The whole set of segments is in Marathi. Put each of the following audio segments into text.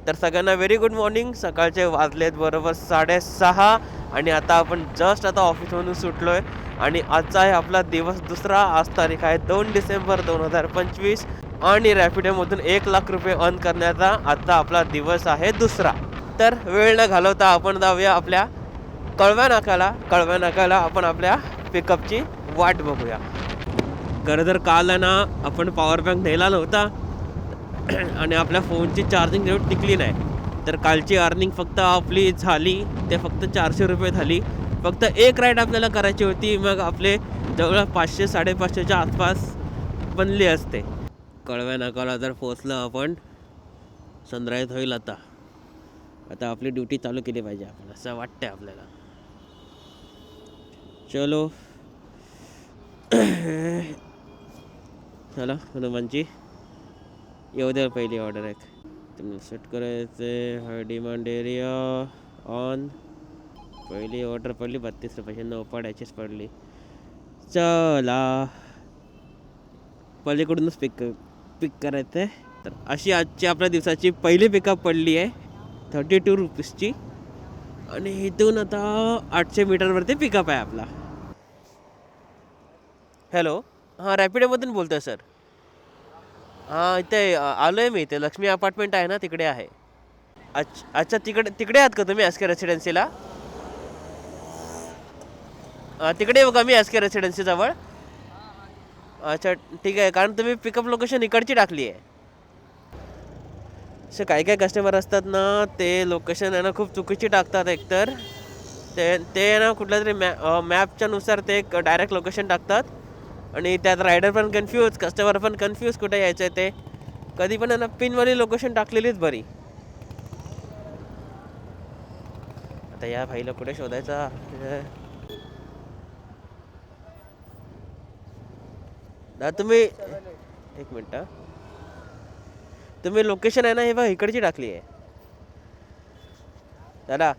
तर सगळ्यांना व्हेरी गुड मॉर्निंग. सकाळचे वाजलेत बरोबर 6:30 आणि आता आपण जस्ट आता ऑफिसमधून सुटलो आहे. आणि आजचा आहे आपला दिवस दुसरा. आज तारीख आहे 2 डिसेंबर 2025 आणि रॅपिडोमधून 1,00,000 रुपये अर्न करण्याचा आजचा आपला दिवस आहे दुसरा. तर वेळ न घालवता आपण जाऊया आपल्या कळव्या नाक्याला आपण आपल्या पिकअपची वाट बघूया. खरं तर काल आहे ना आपण पॉवर बँक नेला नव्हता आणि आपल्या फोनची चार्जिंग तेवढी टिकली नाही. तर कालची अर्निंग फक्त आपली झाली ते फक्त 400 रुपये झाली. फक्त एक राईड आपल्याला करायची होती, मग आपले जवळ 500-550च्या आसपास बनली असते. कळव्या नाकाला जर पोचलं आपण, सनराईज होईल. आता आपली ड्युटी चालू केली पाहिजे आपण, असं वाटतंय आपल्याला. चलो चला हनुमानची येऊ द्या. पहिली ऑर्डर आहे तुम्ही सेट करायचे. हाय डिमांड एरिया ऑन. पहिली ऑर्डर पडली 32 रुपयाची. 9 पाड्याचीच पडली. चला पलीकडूनच पिक करायचं आहे. तर अशी आजची आपल्या दिवसाची पहिली पिकअप पडली आहे 32 रुपीजची. आणि इथून आता 800 मीटरवरती पिकअप आहे आपला. हॅलो, हां रॅपिडोमधून बोलतो आहे सर. हां इथे आलो आहे मी. इथे लक्ष्मी अपार्टमेंट आहे ना, तिकडे आहे. अच्छा तिकडे आहात का तुम्ही एस के रेसिडेन्सीला? तिकडे येऊ का मी एस के रेसिडेन्सी जवळ? अच्छा ठीक आहे, कारण तुम्ही पिकअप लोकेशन इकडची टाकली आहे. असे काही काही कस्टमर असतात ना, ते लोकेशन आहे ना खूप चुकीची टाकतात. एकतर ते ना कुठल्या तरी मॅपच्या नुसार ते एक डायरेक्ट लोकेशन टाकतात आणि त्यात रायडर पण कन्फ्यूज, कस्टमर पण कन्फ्यूज कुठे यायचं आहे ते. कधी पण आहे ना पिनवाली लोकेशन टाकलेलीच बरी. आता या भाईला कुठे शोधायचा? तुम्ही एक मिनिट, तुम्ही लोकेशन आहे ना हे बघ इकडची टाकली आहे दादा.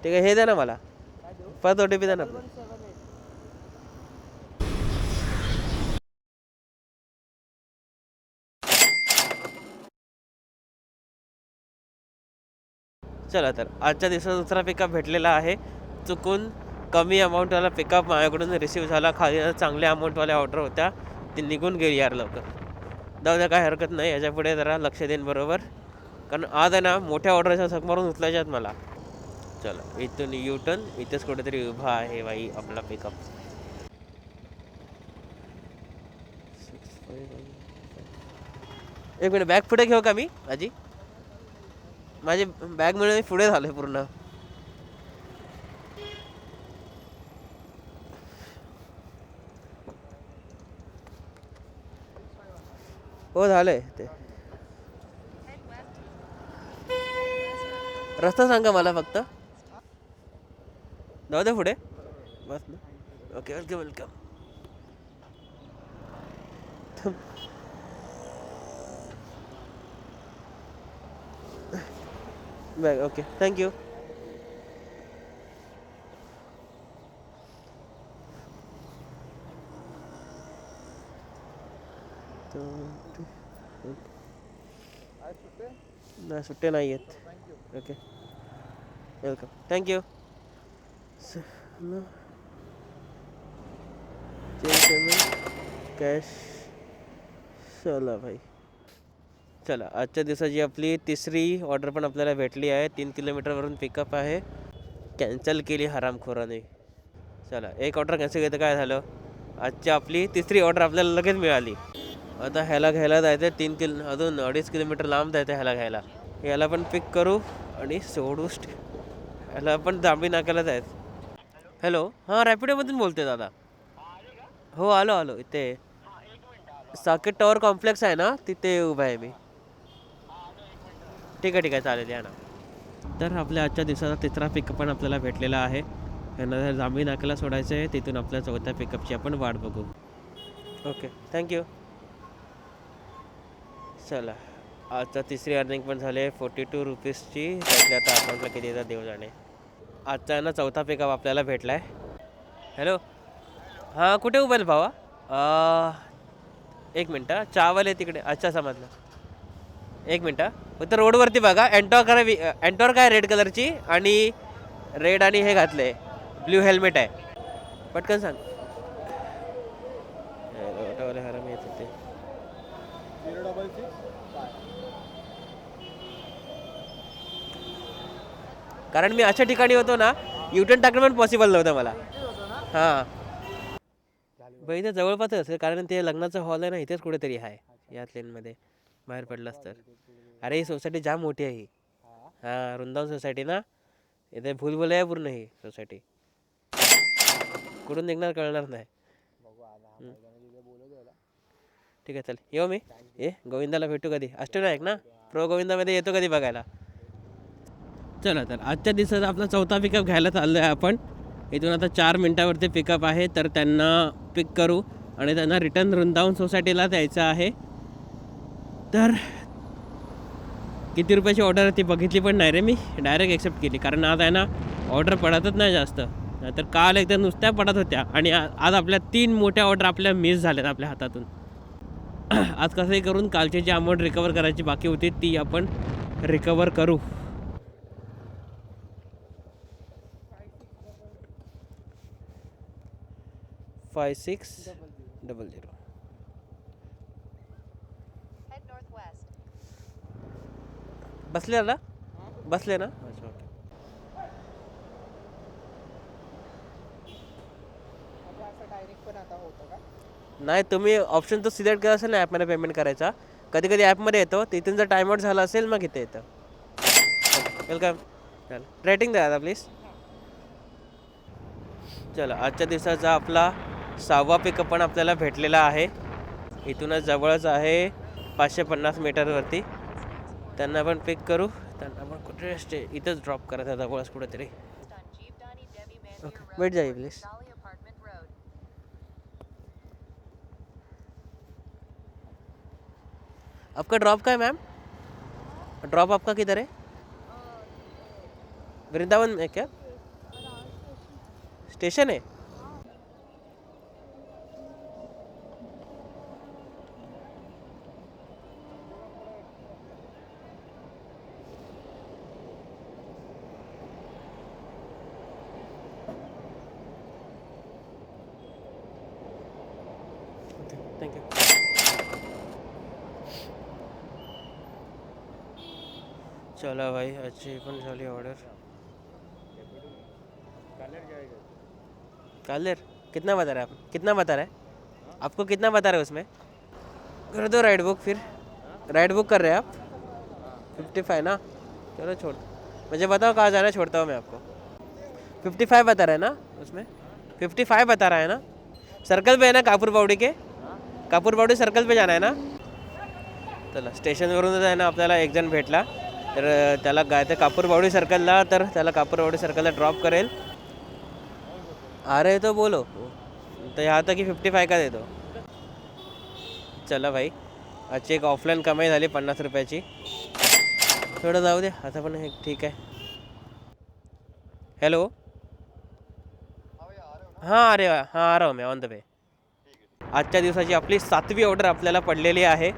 ठीक आहे, हे द्या ना मला. परत OTP द्या ना. चला तर आजच्या दिवसाचा दुसरा पिकअप भेटलेला आहे. चुकून कमी अमाऊंटवाला पिकअप माझ्याकडून रिसीव्ह झाला. खाली चांगल्या अमाऊंटवाल्या ऑर्डर होत्या, ती निघून गेली यार लवकर. जाऊ द्या, काय हरकत नाही. याच्यापुढे जरा लक्ष देईन बरोबर, कारण आज आहे ना मोठ्या ऑर्डरच्या सक मारून उचलायच्या आहेत मला. चला इथून यू टर्न, इथेच कुठेतरी उभा आहे बाई आपला पिकअप. एक मिनिट, बॅग पुढे घेऊ का मी? आजी माझी बॅग मिळून पुढे झालोय पूर्ण. हो झालंय ते. रस्ता सांगा मला फक्त. जाऊ दे पुढे बस ना. Okay welcome welcome. Bag okay, thank you. नाही सुट्टे नाही आहेत. Okay welcome, thank you. कॅश. चला भाई. चला आजच्या दिवसाची आपली तिसरी ऑर्डर पण आपल्याला भेटली आहे. 3 किलोमीटरवरून पिकअप आहे. कॅन्सल केली हरामखोराने. चला एक ऑर्डर कॅन्सल केलं, काय झालं? आजची आपली तिसरी ऑर्डर आपल्याला लगेच मिळाली. आता ह्याला घ्यायला जायचं 3 अजून 2.5 किलोमीटर लांब जायचं ह्याला घ्यायला. याला पण पिक करू आणि सोडू. ह्याला पण जांभी नाक्याला जायचं. हॅलो, हां रॅपिडोमधून बोलते दादा. हो आलो इथे साकेत टॉवर कॉम्प्लेक्स आहे ना, तिथे उभा आहे मी. ठीक आहे चालेल या ना. तर आपल्या आजच्या दिवसाचा तिसरा पिकअप पण आपल्याला भेटलेला आहे. यांना जांभी नाक्याला सोडायचं आहे. तिथून आपल्या चौथ्या पिकअपची आपण वाट बघू. Okay thank you. चला आजचा तिसरी अर्निंग पण झाली 42 रुपीजची. त्यातल्या आता अकाउंटला किती येतात देव जाणे. आजचा ना चौथा पिकअप आपल्याला भेटला आहे. हॅलो, हां कुठे उभा आहे भावा? एक मिनटं, चहावाले तिकडे. अच्छा समजलं. एक मिनटं. फक्त रोडवरती बघा. एंटॉर्क आहे रेड कलरची आणि रेड आणि हे घातलंय ब्ल्यू हेल्मेट आहे. पटकन सांग. हराम येत होते. कारण मी अशा ठिकाणी होतो ना, युटर्न टाकणं पण पॉसिबल नव्हतं मला. हां बाई इथे जवळपास असेल कारण ते लग्नाचं हॉल आहे ना, इथेच कुठेतरी आहे याच लेनमध्ये बाहेर पडलास तर. अरे ही सोसायटी जाम मोठी आहे ही. हां वृंदावन सोसायटी ना, इथे भूलभुलैया आहे पूर्ण ही सोसायटी. कुठून निघणार कळणार नाही. ठीक आहे चल येऊ मी. गोविंदाला भेटू कधी. अष्टविनायक ना, प्रो गोविंदामध्ये येतो कधी बघायला. चला तर आजच्या दिवसात आपला चौथा पिकअप घ्यायला चाललो आहे आपण. इथून आता 4 मिनटावरती पिकअप आहे, तर त्यांना पिक करू आणि त्यांना रिटर्न वृंदावन सोसायटीला द्यायचं आहे. तर किती रुपयाची ऑर्डर ती बघितली पण नाही रे मी, डायरेक्ट एक्सेप्ट केली. कारण आज आहे ना ऑर्डर पडतच नाही जास्त, तर काल एकदा नुसत्या पडत होत्या आणि आज आपल्या 3 मोठ्या ऑर्डर आपल्या मिस झाल्यात आपल्या हातातून. आज कसंही करून कालची जी अमाऊंट रिकवर करायची बाकी होती ती आपण रिकवर करू. फाय 600. बसले ना, बसले ना. अच्छा ओके. नाही तुम्ही ऑप्शन तो सिलेक्ट करा असेल ना ॲपमध्ये पेमेंट करायचा. कधी कधी ॲपमध्ये येतो, तिथून जर टाइम आउट झाला असेल मग इथे येतं. वेलकम. चला रेटिंग द्या आता प्लीज. चला आजच्या दिवसाचा आपला 6वा पिकअप पण आपल्याला भेटलेला आहे. इथूनच जवळच आहे 550 मीटरवरती. त्यांना पण पिक करू. त्यांना पण कुठे इथंच ड्रॉप करायचा जवळच कुठेतरी. ओके वेट जाइए प्लीज. आपका ड्रॉप का है मैम? ड्रॉप आपका किधर है? वृंदावन में क्या स्टेशन है? Thank you. चला भाई अच्छी पण झाली ऑर्डर. कालेर कितना बता रहा है आप? कितना बता रहा है आपको? कितना बता रहे हैं उसमें? कर दो राइड बुक फिर. राइड बुक कर रहे हैं आप? 55 ना. चलो छोड़, मुझे बताओ कहाँ जाना है, छोड़ता हूँ मैं आपको. 55 बता रहा है ना उसमें? 55 बता रहा है ना. सर्कल पे है ना, कापूर बावडी के. कापूर बावडी सर्कल पे जाना है ना. चला स्टेशनवरूनच आहे ना आपल्याला एक जण भेटला, तर त्याला गायचं कापूर बावडी सर्कलला, तर त्याला कापूर बावडी सर्कलला ड्रॉप करेल. अरे तो बोलो तो यहाँ तक की 55 का दे दो. चला भाई आजची एक ऑफलाईन कमाई झाली 50 रुपयाची. थोडं जाऊ दे आता पण हे ठीक आहे. हॅलो हां अरे हां आ रहा हूँ मैं ऑन द वे. आजच्या दिवसाची आपली 7वी ऑर्डर आपल्याला पडलेली आहे.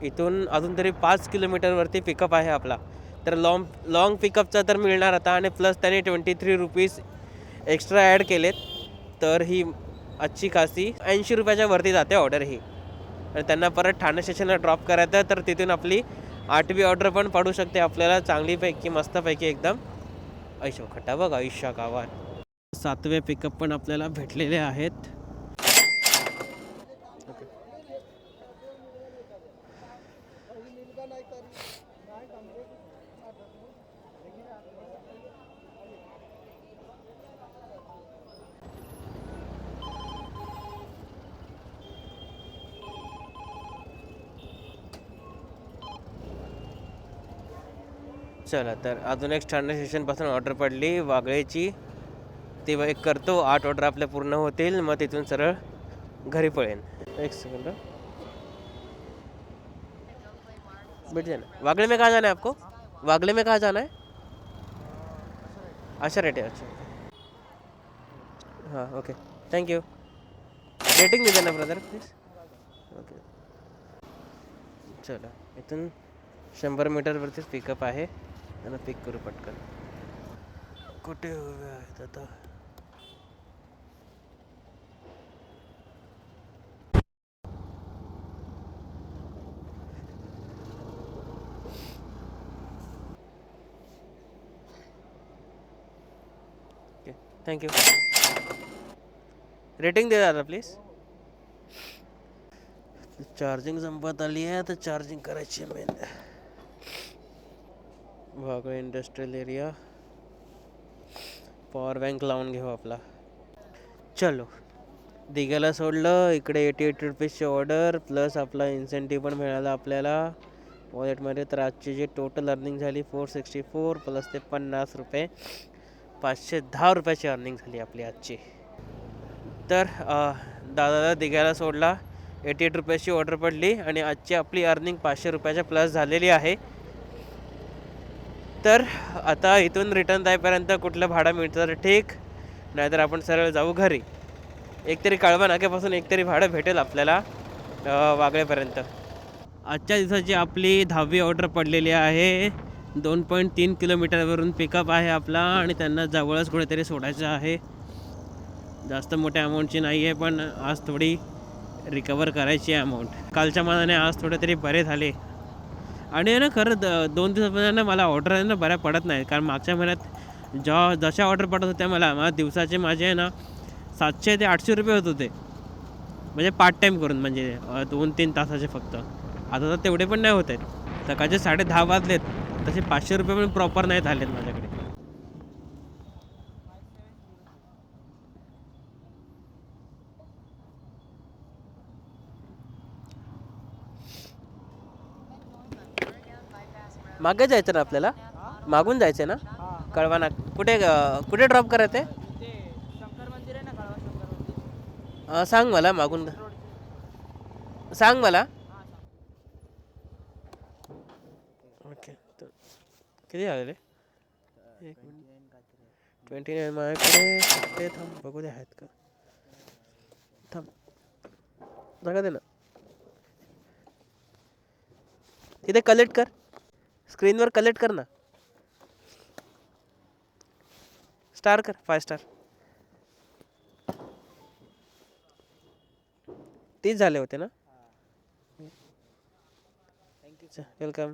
इथून अजून तरी 5 किलोमीटरवरती पिकअप आहे आपला. तर लॉंग पिकअपचा तर मिळणार आता, आणि प्लस त्याने 23 रुपीज एक्स्ट्रा ॲड केलेत. तर ही अच्छी खासी 80 रुपयाच्या वरती जाते ऑर्डर ही. आणि त्यांना परत ठाणे स्टेशनला ड्रॉप करायचं, तर तिथून आपली 8वी ऑर्डर पण पडू शकते आपल्याला चांगलीपैकी मस्तपैकी एकदम. ऐशो खट्टा बघ आयुष्या गावात. 7वे पिकअप पण आपल्याला भेटलेले आहेत. चला तर अजून एक ठाणे स्टेशनपासून ऑर्डर पडली वागळेची, ती एक करतो. 8 ऑर्डर आपल्या पूर्ण होतील, मग तिथून सरळ घरी पळेन. एक सेकंड बैठ जाना. वागले में कहाँ जाना है आपको? वागले में कहाँ जाना है? अच्छा रेट है. अच्छा हाँ okay thank you. Rating they Dena brother please. Okay चला इथून 100 मीटरवरतीच पिकअप आहे. त्यांना पिक करू पटकन. कुठे उभे आहेत आता? Okay, thank you. रेटिंग दे दादा प्लीज. चार्जिंग संपत आली आहे, तर चार्जिंग करायची आहे main. Wagah industrial area. Power bank लावून घेऊ आपला. चलो, दिघ्याला सोडलं. इकडे 88 रुपीजची ऑर्डर प्लस आपला इन्सेंटिव्ह पण मिळाला आपल्याला वॉलेटमध्ये. तर आजची जी टोटल अर्निंग झाली 464 प्लस ते 50 रुपये, 510 रुपयाची अर्निंग झाली आपली आजची. तर दादाला दिघ्याला सोडला, 88 रुपयाची ऑर्डर पडली आणि आजची आपली अर्निंग 500 रुपयाच्या प्लस झालेली आहे. तर आता इथून रिटर्न जाईपर्यंत कुठलं भाडं मिळतं तर ठीक, नाहीतर आपण सरळ जाऊ घरी. एकतरी कळवा नाक्यापासून एकतरी भाडं भेटेल आपल्याला वागळेपर्यंत. आजच्या दिवसाची आपली 10वी ऑर्डर पडलेली आहे. 2.3 किलोमीटरवरून पिकअप आहे आपला आणि त्यांना जवळच कुठेतरी सोडायचं आहे. जास्त मोठ्या अमाऊंटची नाही आहे, पण आज थोडी रिकवर करायची आहे अमाऊंट. कालच्या मानाने आज थोडे तरी बरे झाले. आणि ना खरं 2 दिवसापर्यंत मला ऑर्डर आहे ना बऱ्या पडत नाही. कारण मागच्या महिन्यात जशा ऑर्डर पडत होत्या मला दिवसाचे माझे आहे ना 700 ते 800 रुपये होत होते. म्हणजे पार्ट टाईम करून, म्हणजे 2-3 तासाचे फक्त. आता तर तेवढे पण नाही होत आहेत. सकाळचे 10:30 वाजलेत, तसे 500 रुपये पण प्रॉपर नाही झालेत माझ्याकडे. मागे जायचं ना आपल्याला, मागून जायचं ना कळवा ना. कुठे कुठे ड्रॉप करायचं आहे? शंकर मंदिर आहे ना, कळवा शंकर मंदिर. सांग मला मागून, सांग मला. ओके, तर किती आलेले? 29 माझ्याकडे. ते थांब बघू दे आहेत का. थांब, जागा दे ना. तिथे कलेक्ट कर, स्क्रीनवर कलेक्ट कर ना. स्टार कर, 5 स्टार. 30 झाले होते ना. वेलकम.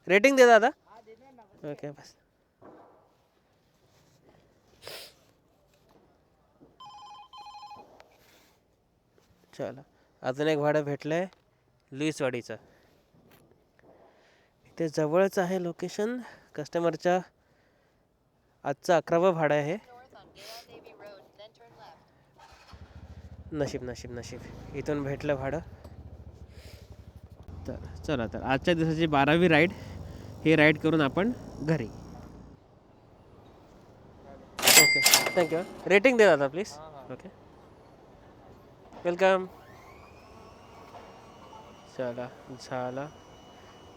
रेटिंग दे दादा. ओके बस. चला, अजून एक भाडं भेटलं आहे लुईसवाडीचं. इथे जवळच आहे लोकेशन. कस्टमरच्या आजचं 11वं भाडं आहे. नशीब नशीब नशीब इथून भेटलं भाडं. तर चला, तर आजच्या दिवसाची 12वी राईड. ही राईड करून आपण घरी. Okay, thank you. रेटिंग दे दादा प्लीज. Okay, welcome. चला, झाला.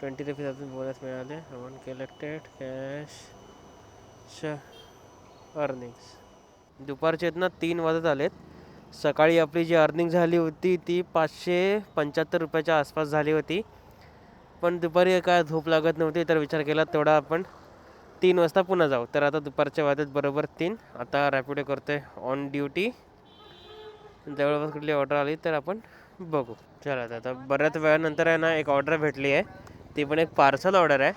20 रुपीज अजून बोनस मिळाले. Amount collected, cash, earnings. दुपारचे आहेत ना 3 वाजत आलेत. सकाळी आपली जी अर्निंग झाली होती ती 575 रुपयाच्या आसपास झाली होती. पण दुपारी काय झोप लागत नव्हती, तर विचार केला तेवढा आपण 3 वाजता पुन्हा जाऊ. तर आता दुपारच्या वाजत बरोबर 3. आता रॅपिडो करतो आहे ऑन ड्युटी. जवळपास कुठली ऑर्डर आली तर आपण बघू. चला, आता बऱ्याच वेळानंतर आहे ना एक ऑर्डर भेटली आहे. ती पण एक पार्सल ऑर्डर आहे.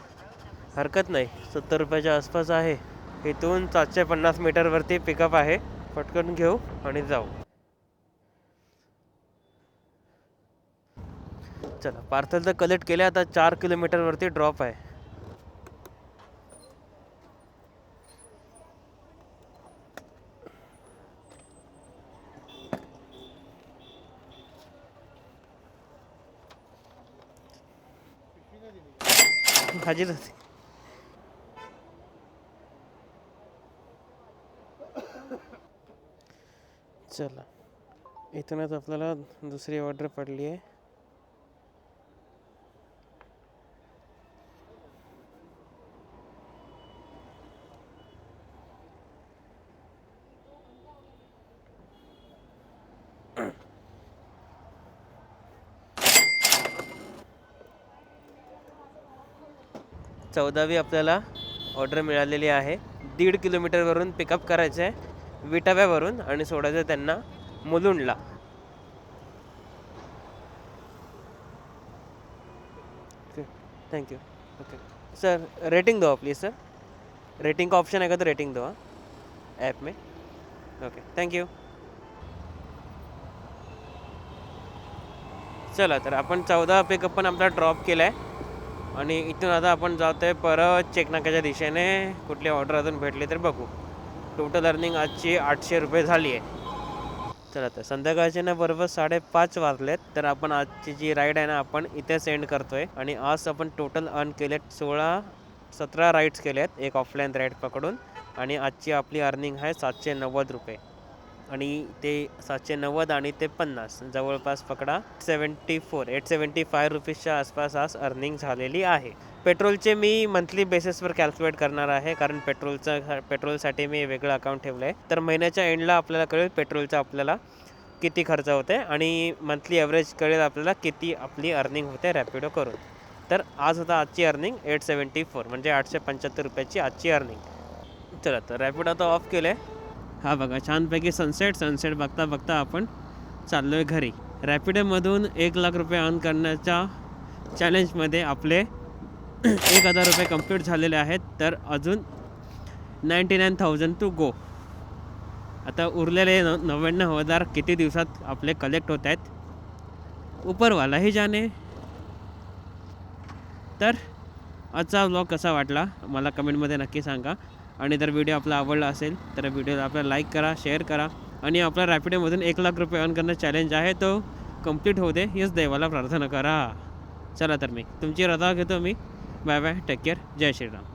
हरकत नाही, 70 रुपयाच्या आसपास आहे. इथून 750 मीटरवरती पिकअप आहे. पटकन घेऊ आणि जाऊ. चला, पार्सल तर कलेक्ट केले. आता 4 किलोमीटरवरती ड्रॉप आहे. हाजीर होती. चला, इथूनच आपल्याला दुसरी ऑर्डर पडली आहे. 14वी आपल्याला ऑर्डर मिळालेली आहे. 1.5 किलोमीटरवरून पिकअप करायचं आहे विटाव्यावरून आणि सोडायचं त्यांना मुलुंडला. Okay, thank you. Okay sir, rating दो प्लीज़ सर. रेटिंग का ऑप्शन आएगा तो रेटिंग दो हाँ ऐप में. Okay, thank you. चला तर आपण 14 पिकअप पण आपला ड्रॉप केला आहे आणि इथून आता आपण जातो आहे परत चेकनाक्याच्या दिशेने. कुठली ऑर्डर अजून भेटली तर बघू. टोटल अर्निंग आजची 800 रुपये झाली आहे. चला तर संध्याकाळचे ना बरोबर 5:30 वाजलेत. तर आपण आजची जी राईड आहे ना आपण इथे सेंड करतो आहे आणि आज आपण टोटल अर्न केलेत 17 राईड्स केलेत एक ऑफलाईन राईड पकडून आणि आजची आपली अर्निंग आहे 790 रुपये आणि ते 790 आणि ते 50 जवळपास पकडा 875 रुपीजच्या आसपास आज अर्निंग झालेली आहे. पेट्रोलचे मी मंथली बेसिसवर कॅल्क्युलेट करणार आहे कारण पेट्रोलसाठी मी वेगळं अकाउंट ठेवलं आहे. तर महिन्याच्या एंडला आपल्याला कळेल पेट्रोलचा आपल्याला किती खर्च होते आणि मंथली ॲव्हरेज कळेल आपल्याला किती आपली अर्निंग होते रॅपिडो करून. तर आज होता आजची अर्निंग 874 म्हणजे 875 रुपयाची आजची अर्निंग. चला तर रॅपिडो आता ऑफ केलं आहे. हा बघा छानपैकी सनसेट बघता बघता आपण चाललो आहे घरी. रॅपिडोमधून 1 लाख रुपये अर्न करण्याच्या चॅलेंजमध्ये आपले 1,000 रुपये कंप्लीट झालेले आहेत. तर अजून 99,000 टू गो. आता उरलेले 99,000 किती दिवसात आपले कलेक्ट होत आहेत उपरवालाही जाणे. तर आजचा व्लॉग कसा वाटला मला कमेंटमध्ये नक्की सांगा आणि जर व्हिडिओ आपला आवडला असेल तर व्हिडिओला आपल्याला लाईक करा, शेअर करा आणि आपला रॅपिडोमधून 1 लाख रुपये अर्न करणं चॅलेंज आहे तो कंप्लीट होऊ दे हीच देवाला प्रार्थना करा. चला तर मी तुमची रजा घेतो मी. बाय बाय, टेक केअर, जय श्रीराम.